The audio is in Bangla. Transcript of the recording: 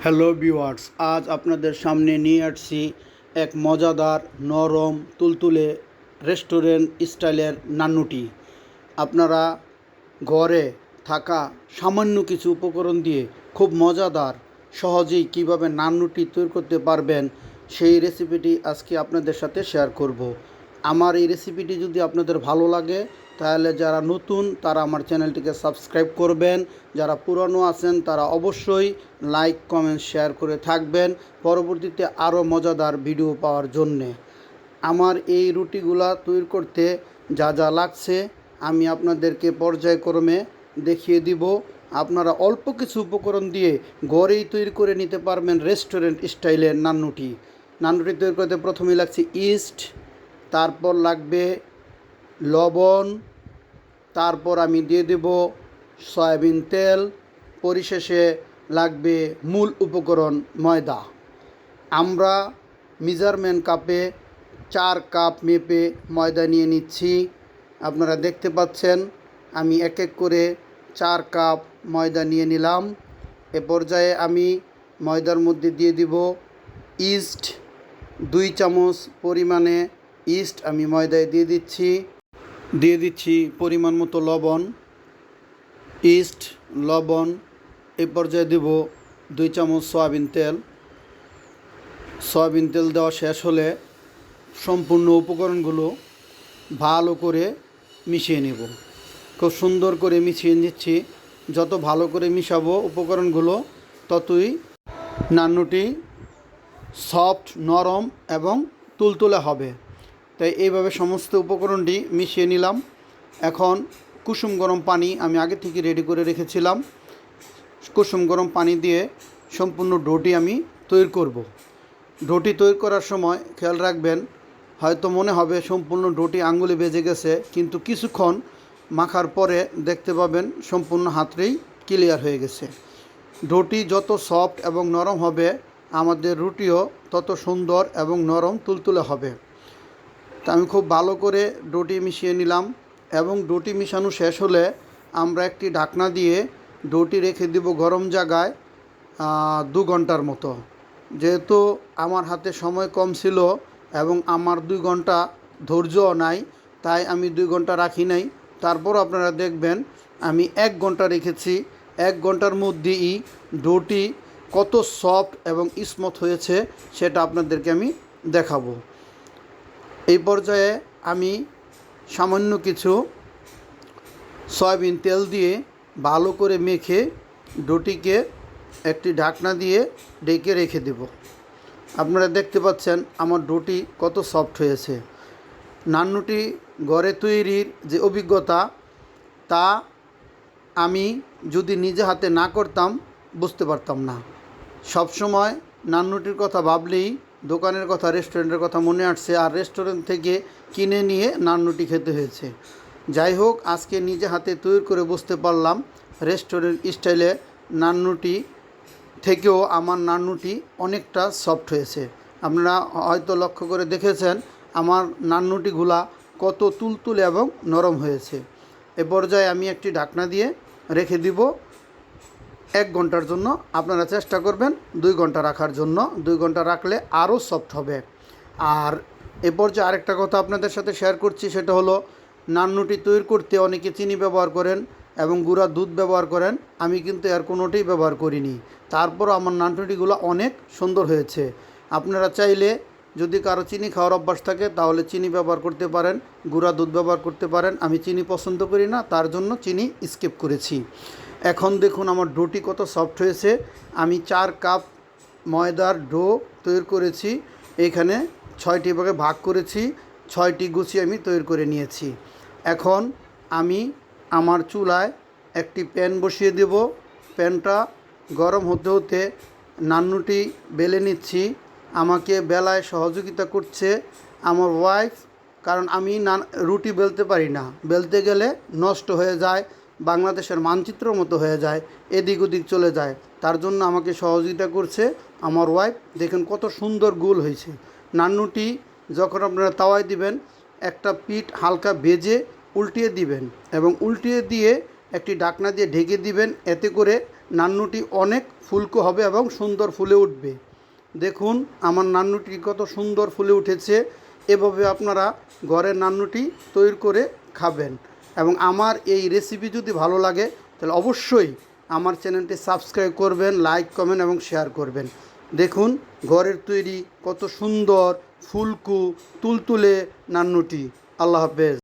হ্যালো ভিউয়ার্স, আজ আপনাদের সামনে নিয়ে আসছি এক মজাদার নরম তুলতুলে রেস্টুরেন্ট স্টাইলের নান্নুটি। আপনারা ঘরে থাকা সামান্য কিছু উপকরণ দিয়ে খুব মজাদার সহজেই কিভাবে নান্নুটি তৈরি করতে পারবেন সেই রেসিপিটি আজকে আপনাদের সাথে শেয়ার করব। আমার এই রেসিপিটি যদি আপনাদের ভালো লাগে তাহলে যারা নতুন তারা আমার চ্যানেলটিকে সাবস্ক্রাইব করবেন, যারা পুরনো আছেন তারা অবশ্যই লাইক কমেন্ট শেয়ার করে থাকবেন পরবর্তীতে আরও মজাদার ভিডিও পাওয়ার জন্যে। আমার এই রুটিগুলা তৈরি করতে যা যা লাগছে আমি আপনাদেরকে পর্যায়ক্রমে দেখিয়ে দিব। আপনারা অল্প কিছু উপকরণ দিয়ে ঘরেই তৈরি করে নিতে পারবেন রেস্টুরেন্ট স্টাইলের নান্নুটি তৈরি করতে প্রথমেই লাগছে ইস্ট, তারপর লাগবে লবণ, তারপর আমি দিয়ে দেব সয়াবিন তেল, পরিশেষে লাগবে মূল উপকরণ ময়দা। আমরা মেজারমেন্ট কাপে 4 কাপ মেপে ময়দা নিয়ে নিচ্ছি। আপনারা দেখতে পাচ্ছেন আমি এক এক করে 4 কাপ ময়দা নিয়ে নিলাম। এ পর্যায়ে আমি ময়দার মধ্যে দিয়ে দিব ইস্ট, 2 চামচ পরিমাণে ইস্ট আমি ময়দায় দিয়ে দিচ্ছি পরিমাণ মতো লবণ, ইস্ট, লবণ। এই পর্যায়ে দেব 2 চামচ সয়াবিন তেল দেওয়া শেষ হলে সম্পূর্ণ উপকরণগুলো ভালো করে মিশিয়ে নেব। খুব সুন্দর করে মিশিয়ে নিচ্ছি। যত ভালো করে মিশাবো উপকরণগুলো ততই নান্নুটি সফট, নরম এবং তুলতুলে হবে। তাই এইভাবে সমস্ত উপকরণটি মিশিয়ে নিলাম। এখন কুসুম গরম পানি আমি আগে থেকে রেডি করে রেখেছিলাম। কুসুম গরম পানি দিয়ে সম্পূর্ণ ডোটি আমি তৈরি করব। ডোটি তৈরি করার সময় খেয়াল রাখবেন, হয়তো মনে হবে সম্পূর্ণ ডোটি আঙ্গুলে বেজে গেছে, কিন্তু কিছুক্ষণ মাখার পরে দেখতে পাবেন সম্পূর্ণ হাতেই ক্লিয়ার হয়ে গেছে। ডোটি যত সফট এবং নরম হবে আমাদের রুটিও তত সুন্দর এবং নরম তুলতুলে হবে। তা আমি খুব ভালো করে ডোটি মিশিয়ে নিলাম এবং ডোটি মিশানো শেষ হলে আমরা একটি ঢাকনা দিয়ে ডোটি রেখে দেব গরম জায়গায় 2 ঘন্টার মতো। যেহেতু আমার হাতে সময় কম ছিল এবং আমার 2 ঘন্টা ধৈর্যও নাই, তাই আমি 2 ঘন্টা রাখি নাই। তারপর আপনারা দেখবেন আমি 1 ঘন্টা রেখেছি। 1 ঘন্টার মধ্যেই ডোটি কত সফট এবং স্মুথ হয়েছে সেটা আপনাদেরকে আমি দেখাবো। এই পর্যায়ে আমি সামান্য কিছু সয়াবিন তেল দিয়ে ভালো করে মেখে ডোটিকে একটি ঢাকনা দিয়ে ঢেকে রেখে দেব। আপনারা দেখতে পাচ্ছেন আমার ডোটি কত সফট হয়েছে। নান্নুটি ঘরে তৈরির যে অভিজ্ঞতা তা আমি যদি নিজে হাতে না করতাম বুঝতে পারতাম না। সবসময় নান্নুটির কথা ভাবলেই দোকানের কথা, রেস্টুরেন্টের কথা মনে আসছে, আর রেস্টুরেন্ট থেকে কিনে নিয়ে নান্নুটি খেতে হয়েছে। যাই হোক, আজকে নিজে হাতে তৈরি করে বুঝতে পারলাম রেস্টুরেন্ট স্টাইলে নান্নুটি থেকেও আমার নান্নুটি অনেকটা সফট হয়েছে। আপনারা হয়তো লক্ষ্য করে দেখেছেন আমার নান্নুটিগুলা কত তুলতুলে এবং নরম হয়েছে। এ পর্যায়ে আমি একটি ঢাকনা দিয়ে রেখে দিব 1 ঘন্টার জন্য। আপনারা চেষ্টা করবেন 2 ঘন্টা রাখার জন্য। 2 ঘন্টা রাখলে আরও সফট হবে। আর এ পর্যায়ে আরেকটা কথা আপনাদের সাথে শেয়ার করছি, সেটা হলো নান্নুটি তৈরি করতে অনেকে চিনি ব্যবহার করেন এবং গুঁড়া দুধ ব্যবহার করেন। আমি কিন্তু এর কোনোটাই ব্যবহার করিনি। তারপরও আমার নান্নুটিগুলো অনেক সুন্দর হয়েছে। আপনারা চাইলে যদি কারো চিনি খাওয়ার অভ্যাস থাকে তাহলে চিনি ব্যবহার করতে পারেন, গুঁড়া দুধ ব্যবহার করতে পারেন। আমি চিনি পছন্দ করি না, তার জন্য চিনি স্কিপ করেছি। এখন দেখুন আমার ডোটি কত সফট হয়েছে। আমি 4 কাপ ময়দার ডো তৈরি করেছি। এইখানে 6টি ভাগে ভাগ করেছি, 6টি গুছি আমি তৈরি করে নিয়েছি। এখন আমি আমার চুলায় একটি প্যান বসিয়ে দেব। প্যানটা গরম হতে হতে নান্নুটি বেলে নিচ্ছি। আমাকে বেলায় সহযোগিতা করছে আমার ওয়াইফ, কারণ আমি রুটি বেলতে পারি না। বেলতে গেলে নষ্ট হয়ে যায়, বাংলাদেশের মানচিত্রের মতো হয়ে যায়, এদিক ওদিক চলে যায়। তার জন্য আমাকে সহযোগিতা করছে আমার ওয়াইফ। দেখুন কত সুন্দর গোল হয়েছে। নান্নুটি যখন আপনারা তাওয়ায় দিবেন একটা পিঠ হালকা ভেজে উল্টিয়ে দিবেন এবং উল্টিয়ে দিয়ে একটি ঢাকনা দিয়ে ঢেকে দিবেন। এতে করে নান্নুটি অনেক ফুলকো হবে এবং সুন্দর ফুলে উঠবে। দেখুন আমার নান্নুটি কত সুন্দর ফুলে উঠেছে। এভাবে আপনারা ঘরের নান্নুটি তৈরি করে খাবেন। এবং আমার এই রেসিপি যদি ভালো লাগে তাহলে অবশ্যই আমার চ্যানেলটি সাবস্ক্রাইব করবেন, লাইক কমেন্ট এবং শেয়ার করবেন। দেখুন ঘরের তৈরি কত সুন্দর ফুলকো তুলতুলে নান্নুটি। আল্লাহ হাফেজ।